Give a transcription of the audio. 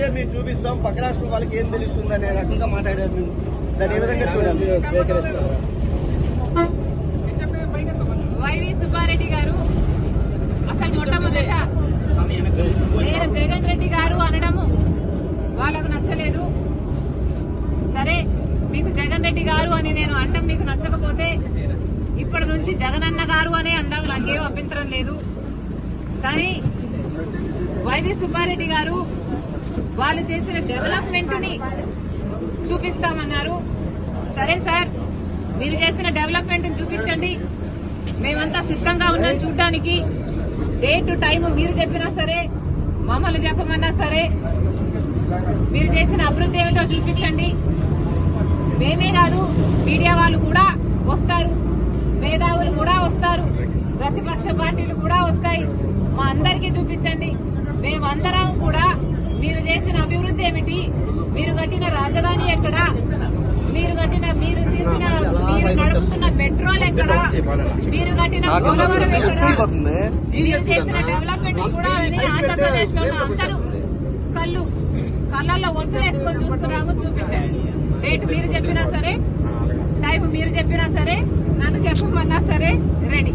అభివృద్ధి మేము చూపిస్తాం, పక్క రాష్ట్రం వాళ్ళకి ఏం తెలుస్తుంది అనే రకంగా మాట్లాడారు. మేము దాన్ని ఏ విధంగా చూడాలి? వైవి సుబ్బారెడ్డి గారు అసలు మొట్టమొదట నేను జగన్ రెడ్డి గారు అనడము వాళ్ళకు నచ్చలేదు. సరే, మీకు జగన్ రెడ్డి గారు అని నేను అంటాం మీకు నచ్చకపోతే ఇప్పటి నుంచి జగనన్న గారు అనే అందాం, నాకేం అభ్యంతరం లేదు. కానీ వైవి సుబ్బారెడ్డి గారు వాళ్ళు చేసిన డెవలప్మెంట్ ని చూపిస్తామన్నారు. సరే సార్, మీరు చేసిన డెవలప్మెంట్ చూపించండి, మేమంతా సిద్ధంగా ఉన్నాం చూడ్డానికి. డేట్ టైం మీరు చెప్పినా సరే, మమ్మల్ని చెప్పమన్నా సరే, మీరు చేసిన అభివృద్ధి ఏమిటో చూపించండి. మేమే కాదు, మీడియా వాళ్ళు కూడా వస్తారు, మేధావులు కూడా వస్తారు, ప్రతిపక్ష పార్టీలు కూడా వస్తాయి. మా అందరికీ చూపించండి. మేమందరం కూడా మీరు చేసిన అభివృద్ధి ఏమిటి, మీరు కట్టిన రాజధాని ఎక్కడ, మీరు నడుపుతున్న పెట్రోల్ ఎక్కడ, మీరు కట్టిన పోలవరం ఎక్కడ, మీరు చేసిన డెవలప్మెంట్ కూడా ఆంధ్రప్రదేశ్ లో అందరూ కళ్ళల్లో వచ్చేసుకొని చూస్తున్నాము. చూపించండి. డేట్ మీరు చెప్పినా సరే, టైం మీరు చెప్పినా సరే, నన్ను చెప్పమన్నా సరే రెడీ.